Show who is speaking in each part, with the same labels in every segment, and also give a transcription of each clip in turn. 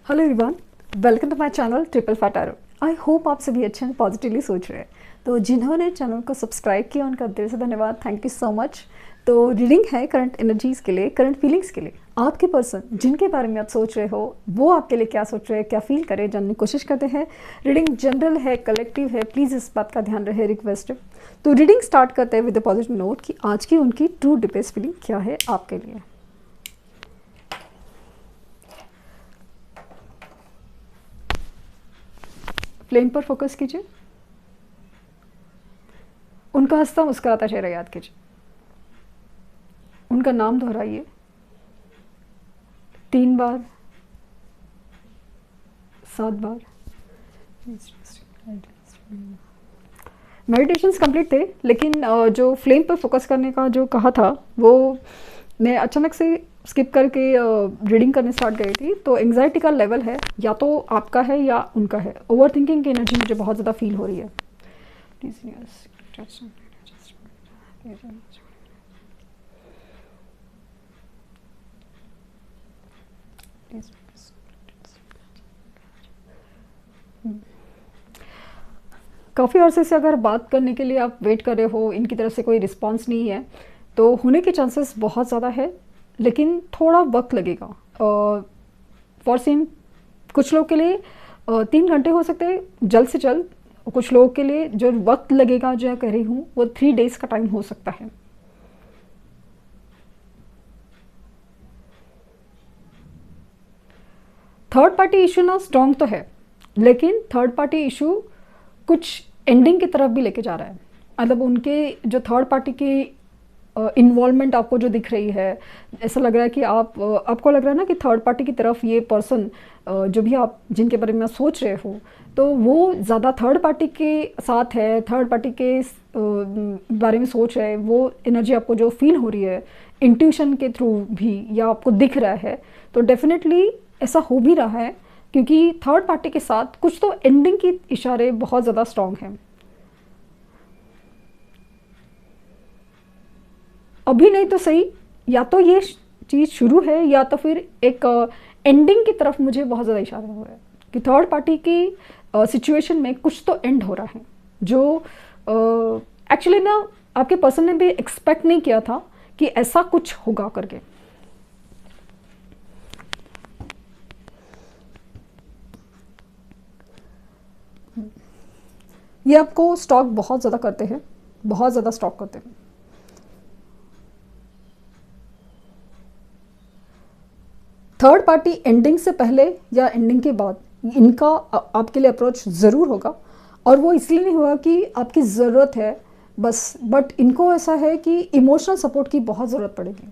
Speaker 1: Hello everyone, welcome to my channel triple five tarot. I hope आप सभी अच्छे हैं, पॉजिटिवली सोच रहे हैं। तो जिन्होंने चैनल को सब्सक्राइब किया उनका दिल से धन्यवाद, थैंक यू सो मच। तो रीडिंग है करंट एनर्जीज़ के लिए, करंट फीलिंग्स के लिए। आपके पर्सन जिनके बारे में आप सोच रहे हो वो आपके लिए क्या सोच रहे हैं, क्या फील करे, जानने की कोशिश करते हैं। रीडिंग जनरल है, कलेक्टिव है, प्लीज़ इस बात का ध्यान रहे, रिक्वेस्ट है। तो रीडिंग स्टार्ट करते हैं विद द पॉजिटिव नोट कि आज की उनकी ट्रू डीपेस्ट फीलिंग क्या है आपके लिए। फ्लेम पर फोकस कीजिए, उनका हंसता मुस्कुराता चेहरा याद कीजिए, उनका नाम दोहराइए 3 बार, 7 बार। मेडिटेशंस कंप्लीट थे, लेकिन जो फ्लेम पर फोकस करने का जो कहा था वो मैं अचानक से स्किप करके रीडिंग करने स्टार्ट गई थी। तो एंग्जाइटी का लेवल है, या तो आपका है या उनका है। ओवर थिंकिंग की एनर्जी मुझे बहुत ज़्यादा फील हो रही है। काफ़ी अरसे से अगर बात करने के लिए आप वेट कर रहे हो, इनकी तरफ से कोई रिस्पांस नहीं है, तो होने के चांसेस बहुत ज़्यादा है, लेकिन थोड़ा वक्त लगेगा। फॉर सीन कुछ लोग के लिए 3 घंटे हो सकते हैं जल्द से जल्द, और कुछ लोगों के लिए जो वक्त लगेगा, जो मैं कह रही हूँ, वो 3 डेज़ का टाइम हो सकता है। थर्ड पार्टी इशू ना स्ट्रॉन्ग तो है, लेकिन थर्ड पार्टी इशू कुछ एंडिंग की तरफ भी लेके जा रहा है। मतलब उनके जो थर्ड पार्टी की इन्वॉल्वमेंट आपको जो दिख रही है, ऐसा लग रहा है कि आपको लग रहा है ना कि थर्ड पार्टी की तरफ ये पर्सन जो भी आप जिनके बारे में सोच रहे हो, तो वो ज़्यादा थर्ड पार्टी के साथ है, थर्ड पार्टी के बारे में सोच रहे हैं। वो एनर्जी आपको जो फील हो रही है इंट्यूशन के थ्रू भी, या आपको दिख रहा है, तो डेफिनेटली ऐसा हो भी रहा है, क्योंकि थर्ड पार्टी के साथ कुछ तो एंडिंग की इशारे बहुत ज़्यादा स्ट्रॉन्ग हैं। अभी नहीं तो सही, या तो ये चीज़ शुरू है या तो फिर एक एंडिंग की तरफ मुझे बहुत ज़्यादा इशारा हो रहा है कि थर्ड पार्टी की सिचुएशन में कुछ तो एंड हो रहा है, जो एक्चुअली ना आपके पर्सन ने भी एक्सपेक्ट नहीं किया था कि ऐसा कुछ होगा करके। ये आपको स्टॉक बहुत ज़्यादा करते हैं, बहुत ज़्यादा स्टॉक करते हैं। थर्ड पार्टी एंडिंग से पहले या एंडिंग के बाद इनका आपके लिए अप्रोच ज़रूर होगा, और वो इसलिए नहीं होगा कि आपकी ज़रूरत है बस, बट इनको ऐसा है कि इमोशनल सपोर्ट की बहुत ज़रूरत पड़ेगी।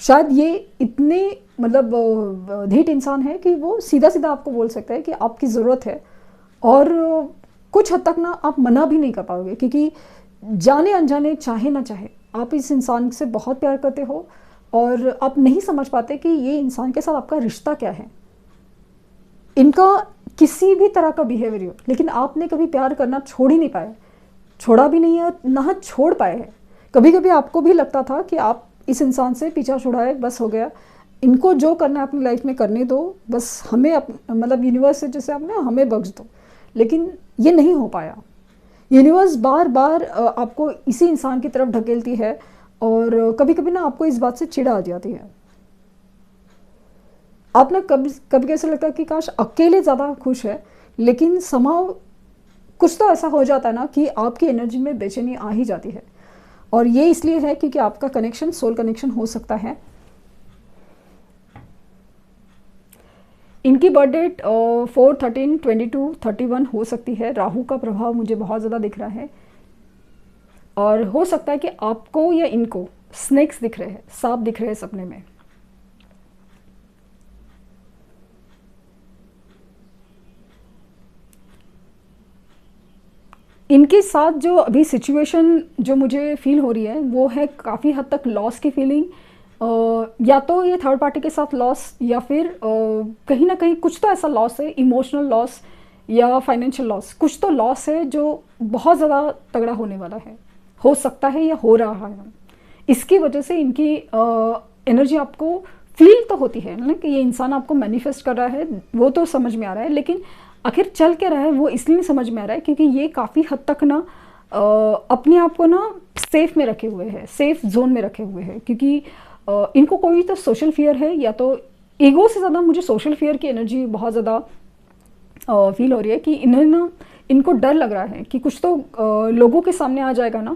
Speaker 1: शायद ये इतने मतलब धीट इंसान है कि वो सीधा सीधा आपको बोल सकता है कि आपकी ज़रूरत है, और कुछ हद तक ना आप मना भी नहीं कर पाओगे, क्योंकि जाने अनजाने, चाहे ना चाहे, आप इस इंसान से बहुत प्यार करते हो, और आप नहीं समझ पाते कि ये इंसान के साथ आपका रिश्ता क्या है। इनका किसी भी तरह का बिहेवियर हो, लेकिन आपने कभी प्यार करना छोड़ ही नहीं पाए, छोड़ा भी नहीं है, ना छोड़ पाए हैं। कभी कभी आपको भी लगता था कि आप इस इंसान से पीछा छुड़ाए, बस हो गया, इनको जो करना है अपनी लाइफ में करने दो, बस हमें मतलब यूनिवर्स से जैसे आपने हमें बख्श दो। लेकिन ये नहीं हो पाया। यूनिवर्स बार बार आपको इसी इंसान की तरफ ढकेलती है, और कभी कभी ना आपको इस बात से चिढ़ आ जाती है। आप ना कभी कभी कैसे लगता है कि काश अकेले ज़्यादा खुश है, लेकिन समाव कुछ तो ऐसा हो जाता है ना कि आपकी एनर्जी में बेचैनी आ ही जाती है। और ये इसलिए है क्योंकि आपका कनेक्शन सोल कनेक्शन हो सकता है। इनकी बर्थ डेट 4/13/22 31 हो सकती है। राहु का प्रभाव मुझे बहुत ज़्यादा दिख रहा है, और हो सकता है कि आपको या इनको स्नेक्स दिख रहे हैं, सांप दिख रहे हैं सपने में। इनके साथ जो अभी सिचुएशन जो मुझे फील हो रही है वो है काफ़ी हद तक लॉस की फीलिंग। या तो ये थर्ड पार्टी के साथ लॉस, या फिर कहीं ना कहीं कुछ तो ऐसा लॉस है, इमोशनल लॉस या फाइनेंशियल लॉस, कुछ तो लॉस है जो बहुत ज़्यादा तगड़ा होने वाला है, हो सकता है या हो रहा है। इसकी वजह से इनकी एनर्जी आपको फील तो होती है ना कि ये इंसान आपको मैनिफेस्ट कर रहा है, वो तो समझ में आ रहा है, लेकिन आखिर चल क्या रहा है वो इसलिए नहीं समझ में आ रहा है क्योंकि ये काफ़ी हद तक ना अपने आप को ना सेफ में रखे हुए हैं, सेफ जोन में रखे हुए हैं, क्योंकि इनको कोई तो सोशल फियर है, या तो ईगो से ज़्यादा मुझे सोशल फियर की एनर्जी बहुत ज़्यादा फील हो रही है कि इन्हें ना, इनको डर लग रहा है कि कुछ तो लोगों के सामने आ जाएगा ना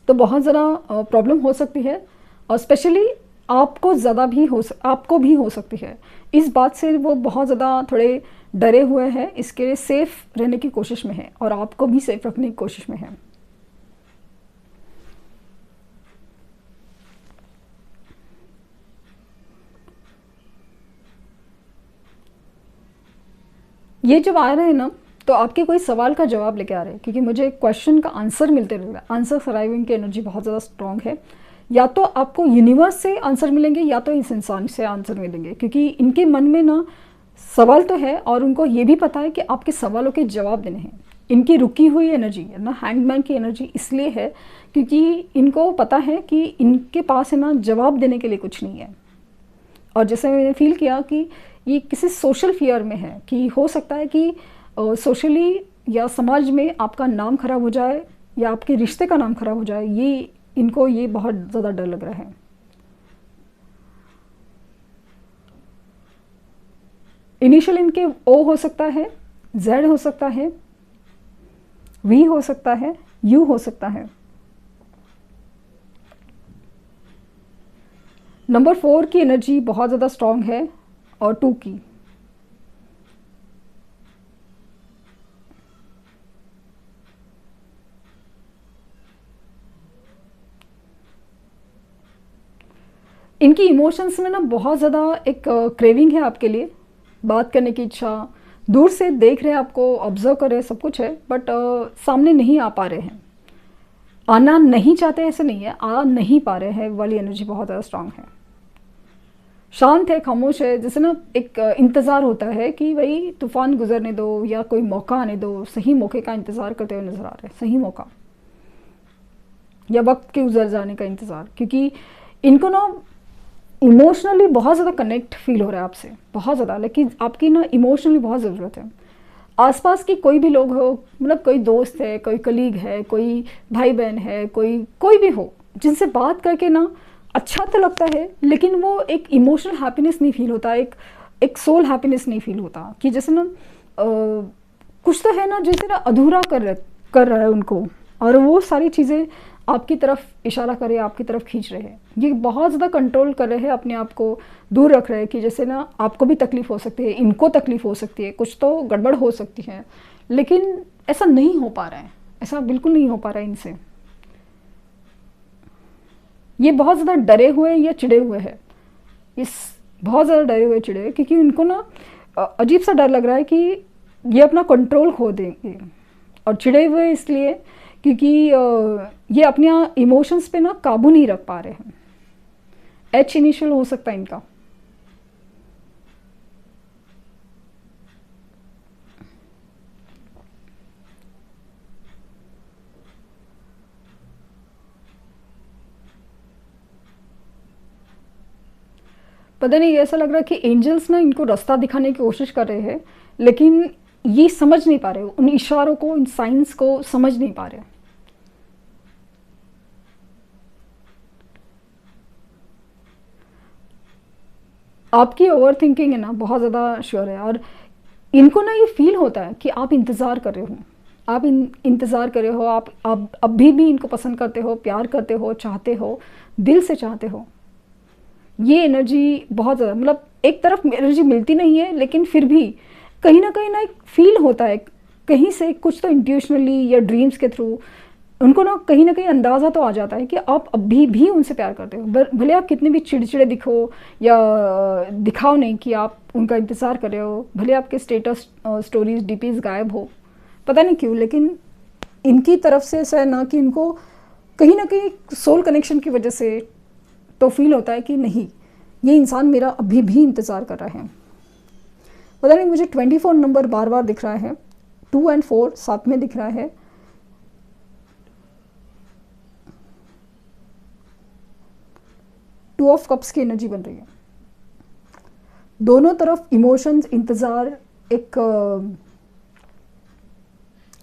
Speaker 1: तो बहुत ज़्यादा प्रॉब्लम हो सकती है, और स्पेशली आपको भी हो सकती है। इस बात से वो बहुत ज़्यादा थोड़े डरे हुए हैं, इसके लिए सेफ रहने की कोशिश में है और आपको भी सेफ रखने की कोशिश में है। ये जब आ रहे हैं ना तो आपके कोई सवाल का जवाब लेके आ रहे हैं, क्योंकि मुझे क्वेश्चन का आंसर मिलते रह रहा है। आंसर अराइविंग की एनर्जी बहुत ज़्यादा स्ट्रॉन्ग है। या तो आपको यूनिवर्स से आंसर मिलेंगे या तो इस इंसान से आंसर मिलेंगे, क्योंकि इनके मन में ना सवाल तो है और उनको ये भी पता है कि आपके सवालों के जवाब देने हैं। इनकी रुकी हुई एनर्जी है ना, हैंगमैन की एनर्जी इसलिए है क्योंकि इनको पता है कि इनके पास है ना जवाब देने के लिए कुछ नहीं है। और जैसे मैंने फील किया कि ये किसी सोशल फियर में है कि हो सकता है कि सोशली या समाज में आपका नाम खराब हो जाए या आपके रिश्ते का नाम खराब हो जाए, ये इनको ये बहुत ज़्यादा डर लग रहा है। इनिशियल इनके ओ हो सकता है, जेड हो सकता है, वी हो सकता है, यू हो सकता है। नंबर 4 की एनर्जी बहुत ज़्यादा स्ट्रॉन्ग है और 2 की। इनकी इमोशंस में ना बहुत ज़्यादा एक क्रेविंग है आपके लिए, बात करने की इच्छा, दूर से देख रहे हैं आपको, ऑब्जर्व कर रहे हैं, सब कुछ है, बट सामने नहीं आ पा रहे हैं। आना नहीं चाहते ऐसे नहीं है, आ नहीं पा रहे हैं वाली एनर्जी बहुत ज़्यादा स्ट्रांग है। शांत है, खामोश है, जैसे ना एक इंतज़ार होता है कि भाई तूफान गुजरने दो या कोई मौका आने दो, सही मौके का इंतज़ार करते हुए नज़र आ रहे हैं, सही मौका या वक्त के गुजर जाने का इंतज़ार, क्योंकि इनको ना इमोशनली बहुत ज़्यादा कनेक्ट फील हो रहा है आपसे, बहुत ज़्यादा, लेकिन आपकी ना इमोशनली बहुत ज़रूरत है। आसपास की कोई भी लोग हो, मतलब कोई दोस्त है, कोई कलीग है, कोई भाई बहन है, कोई भी हो, जिनसे बात करके ना अच्छा तो लगता है, लेकिन वो एक इमोशनल हैप्पीनेस नहीं फील होता, एक सोल हैप्पीनेस नहीं फील होता, कि जैसे ना कुछ तो है ना जैसे ना अधूरा कर रहा है उनको, और वो सारी चीज़ें आपकी तरफ इशारा करे, आपकी तरफ खींच रहे हैं। ये बहुत ज़्यादा कंट्रोल कर रहे हैं, अपने आप को दूर रख रहे हैं कि जैसे ना आपको भी तकलीफ़ हो सकती है, इनको तकलीफ़ हो सकती है, कुछ तो गड़बड़ हो सकती है, लेकिन ऐसा नहीं हो पा रहा है, ऐसा बिल्कुल नहीं हो पा रहा है इनसे। ये बहुत ज़्यादा डरे हुए या चिड़े हुए हैं, इस बहुत ज़्यादा डरे हुए चिड़े हुए, क्योंकि उनको ना अजीब सा डर लग रहा है कि ये अपना कंट्रोल खो देंगे, और चिड़े हुए इसलिए क्योंकि ये अपने इमोशंस पे ना काबू नहीं रख पा रहे हैं। एच इनिशियल हो सकता है इनका। पता नहीं, ऐसा लग रहा है कि एंजल्स ना इनको रास्ता दिखाने की कोशिश कर रहे हैं, लेकिन ये समझ नहीं पा रहे, उन इशारों को, इन साइंस को समझ नहीं पा रहे। आपकी ओवर थिंकिंग है ना बहुत ज़्यादा श्योर है, और इनको ना ये फील होता है कि आप इंतज़ार कर रहे हो, आप इंतज़ार कर रहे हो, आप अभी भी इनको पसंद करते हो, प्यार करते हो, चाहते हो, दिल से चाहते हो। ये एनर्जी बहुत ज़्यादा, मतलब एक तरफ एनर्जी मिलती नहीं है, लेकिन फिर भी कहीं ना एक फील होता है कहीं से, कुछ तो इंट्यूशनली या ड्रीम्स के थ्रू उनको ना कहीं अंदाज़ा तो आ जाता है कि आप अभी भी उनसे प्यार करते हो, भले आप कितने भी चिड़चिड़े दिखो या दिखाओ नहीं कि आप उनका इंतज़ार कर रहे हो, भले आपके स्टेटस स्टोरीज डीपीज गायब हो, पता नहीं क्यों, लेकिन इनकी तरफ से ऐसा है ना कि इनको कहीं ना कहीं सोल कनेक्शन की वजह से तो फील होता है कि नहीं, ये इंसान मेरा अभी भी इंतज़ार कर रहा है। पता नहीं, मुझे 24 नंबर बार बार दिख रहा है, 2 और 4 साथ में दिख रहा है। टू ऑफ कप्स की एनर्जी बन रही है। दोनों तरफ इमोशंस, इंतज़ार, एक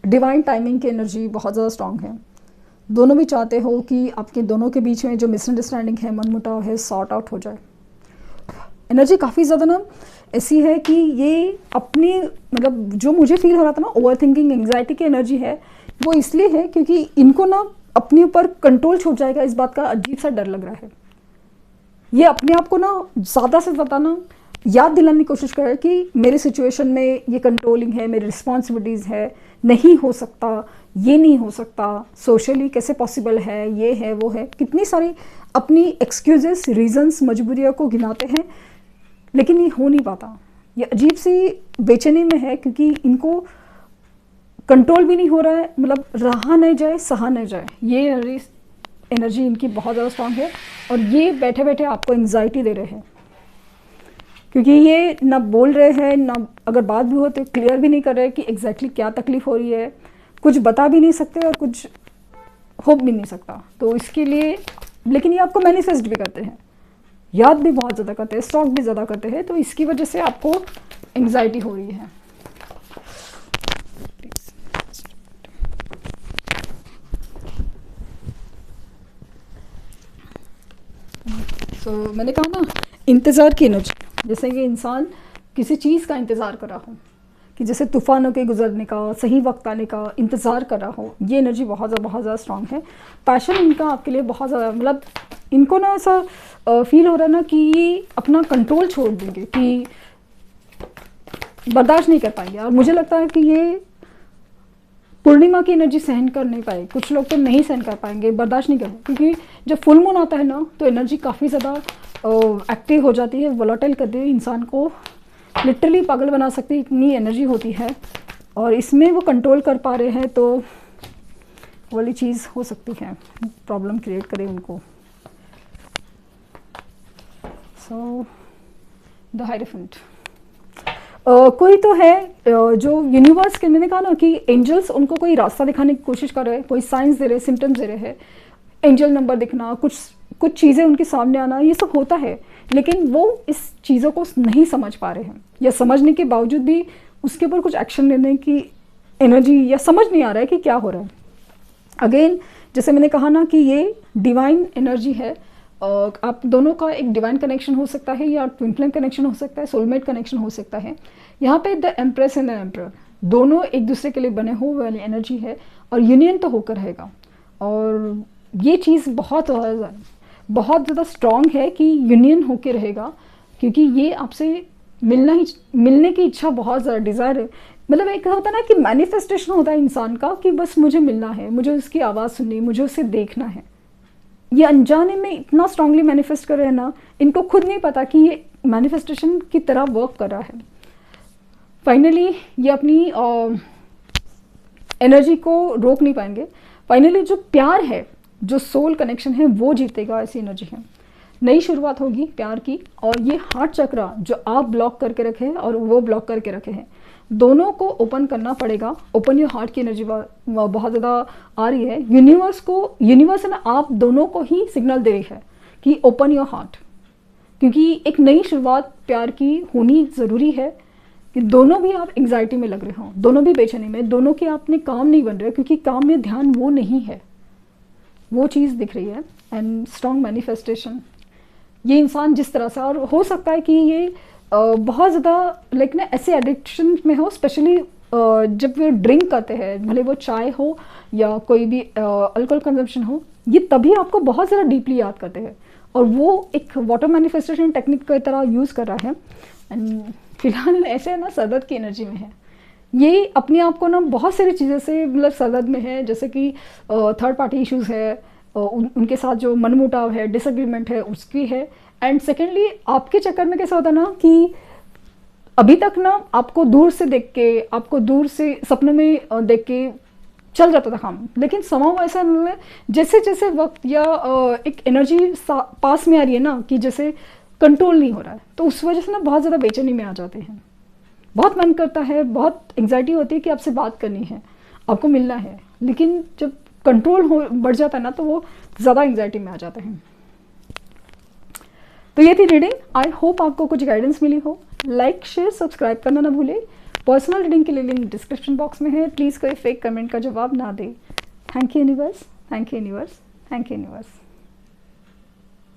Speaker 1: डिवाइन टाइमिंग की एनर्जी बहुत ज़्यादा स्ट्रांग है। दोनों भी चाहते हो कि आपके दोनों के बीच में जो मिसअंडरस्टैंडिंग है, मनमुटाव है, सॉर्ट आउट हो जाए। एनर्जी काफ़ी ज़्यादा ना ऐसी है कि ये अपनी मतलब जो मुझे फील हो रहा था ना, ओवर थिंकिंग, एंग्जाइटी की एनर्जी है, वो इसलिए है क्योंकि इनको ना अपने ऊपर कंट्रोल छूट जाएगा, इस बात का अजीब सा डर लग रहा है। ये अपने आप को ना ज़्यादा से ज़्यादा ना याद दिलाने की कोशिश कर रहा है कि मेरे सिचुएशन में ये कंट्रोलिंग है, मेरी रिस्पॉन्सिबिलिटीज़ है, नहीं हो सकता, ये नहीं हो सकता, सोशली कैसे पॉसिबल है, ये है वो है, कितनी सारी अपनी एक्सक्यूजेस, रीजंस, मजबूरियों को गिनाते हैं, लेकिन ये हो नहीं पाता। ये अजीब सी बेचैनी में है क्योंकि इनको कंट्रोल भी नहीं हो रहा है, मतलब रहा नहीं जाए, सहा नहीं जाए। ये एनर्जी इनकी बहुत ज़्यादा स्ट्रांग है और ये बैठे बैठे आपको एंग्जाइटी दे रहे हैं क्योंकि ये ना बोल रहे हैं, ना अगर बात भी हो तो क्लियर भी नहीं कर रहे कि एग्जैक्टली क्या तकलीफ़ हो रही है, कुछ बता भी नहीं सकते और कुछ हो भी नहीं सकता। तो इसके लिए लेकिन ये आपको मैनिफेस्ट भी करते हैं, याद भी बहुत ज़्यादा करते हैं, स्टॉक भी ज़्यादा करते हैं, तो इसकी वजह से आपको एंग्जाइटी हो रही है। मैंने कहा ना इंतज़ार की एनर्जी, जैसे कि इंसान किसी चीज़ का इंतज़ार कर रहा हो, कि जैसे तूफ़ानों के गुजरने का, सही वक्त आने का इंतज़ार कर रहा हो, ये एनर्जी बहुत ज़्यादा स्ट्रांग है। पैशन इनका आपके लिए बहुत ज़्यादा, मतलब इनको ना ऐसा फील हो रहा है ना कि ये अपना कंट्रोल छोड़ देंगे, कि बर्दाश्त नहीं कर पाएंगे। और मुझे लगता है कि ये पूर्णिमा की एनर्जी सहन कर नहीं पाए, कुछ लोग तो नहीं सहन कर पाएंगे, बर्दाश्त नहीं करेंगे, क्योंकि जब फुल मून आता है ना तो एनर्जी काफ़ी ज़्यादा एक्टिव हो जाती है, वोलेटाइल करती है, इंसान को लिटरली पागल बना सकती है, इतनी एनर्जी होती है। और इसमें वो कंट्रोल कर पा रहे हैं तो वाली चीज़ हो सकती है, प्रॉब्लम क्रिएट करे उनको। सो द हायरफेंट कोई तो है जो यूनिवर्स के, मैंने कहा ना कि एंजल्स उनको कोई रास्ता दिखाने की कोशिश कर रहे हैं, कोई साइंस दे रहे हैं, सिम्टम्स दे रहे हैं, एंजल नंबर दिखना, कुछ चीज़ें उनके सामने आना, ये सब होता है, लेकिन वो इस चीज़ों को नहीं समझ पा रहे हैं, या समझने के बावजूद भी उसके ऊपर कुछ एक्शन लेने की एनर्जी, या समझ नहीं आ रहा है कि क्या हो रहा है। अगेन जैसे मैंने कहा ना कि ये डिवाइन एनर्जी है, आप दोनों का एक डिवाइन कनेक्शन हो सकता है, या ट्विन फ्लेम कनेक्शन हो सकता है, सोलमेट कनेक्शन हो सकता है। यहाँ पे the empress and the emperor दोनों एक दूसरे के लिए बने हो वाली एनर्जी है, और यूनियन तो होकर रहेगा। और ये चीज़ बहुत ज़्यादा स्ट्रॉन्ग है कि यूनियन होकर रहेगा, क्योंकि ये आपसे मिलने की इच्छा बहुत ज़्यादा, डिज़ायर है। मतलब एक होता है ना कि मैनिफेस्टेशन होता है इंसान का कि बस मुझे मिलना है, मुझे उसकी आवाज़ सुननी, मुझे उसे देखना है। ये अनजाने में इतना स्ट्रांगली मैनिफेस्ट कर रहे हैं ना, इनको खुद नहीं पता कि ये मैनिफेस्टेशन की तरह वर्क कर रहा है। फाइनली ये अपनी एनर्जी को रोक नहीं पाएंगे। फाइनली जो प्यार है, जो सोल कनेक्शन है, वो जीतेगा, ऐसी एनर्जी है। नई शुरुआत होगी प्यार की, और ये हार्ट चक्रा जो आप ब्लॉक करके रखे हैं और वो ब्लॉक करके रखे हैं, दोनों को ओपन करना पड़ेगा। ओपन योर हार्ट की एनर्जी बहुत ज़्यादा आ रही है। यूनिवर्स है ना, आप दोनों को ही सिग्नल दे रही है कि ओपन योर हार्ट, क्योंकि एक नई शुरुआत प्यार की होनी ज़रूरी है। कि दोनों भी आप एंग्जाइटी में लग रहे हो, दोनों भी बेचैनी में, दोनों के आपने काम नहीं बन रहे, क्योंकि काम में ध्यान वो नहीं है, वो चीज़ दिख रही है। एंड स्ट्रॉन्ग मैनिफेस्टेशन, ये इंसान जिस तरह से, और हो सकता है कि ये बहुत ज़्यादा लाइक ना ऐसे एडिक्शन में हो, स्पेशली जब वे ड्रिंक करते हैं, भले वो चाय हो या कोई भी अल्कोहल कंजम्पशन हो, ये तभी आपको बहुत ज़्यादा डीपली याद करते हैं, और वो एक वाटर मैनिफेस्टेशन टेक्निक की तरह यूज़ कर रहा है। एंड फिलहाल ऐसे ना सरदर्द की एनर्जी में है, ये अपने आप को ना बहुत सारी चीज़ें से मतलब सरदर्द में है, जैसे कि थर्ड पार्टी इश्यूज़ है, उनके साथ जो मनमुटाव है, डिसएग्रीमेंट है, उसकी है। एंड सेकेंडली आपके चक्कर में कैसा होता है ना कि अभी तक ना आपको दूर से देख के, आपको दूर से सपनों में देख के चल जाता था काम, लेकिन समाव ऐसा मतलब जैसे जैसे वक्त या एक एनर्जी पास में आ रही है ना, कि जैसे कंट्रोल नहीं हो रहा है, तो उस वजह से ना बहुत ज़्यादा बेचैनी में आ जाते हैं। बहुत मन करता है, बहुत एंग्जाइटी होती है कि आपसे बात करनी है, आपको मिलना है, लेकिन जब कंट्रोल हो बढ़ जाता है ना, तो वो ज़्यादा एंग्जाइटी में आ जाते हैं। तो ये थी रीडिंग। आई होप आपको कुछ गाइडेंस मिली हो। लाइक शेयर सब्सक्राइब करना ना भूलें। पर्सनल रीडिंग के लिए लिंक डिस्क्रिप्शन बॉक्स में है। प्लीज़ कोई फेक कमेंट का जवाब ना दें। Thank you universe, thank you universe, thank you universe.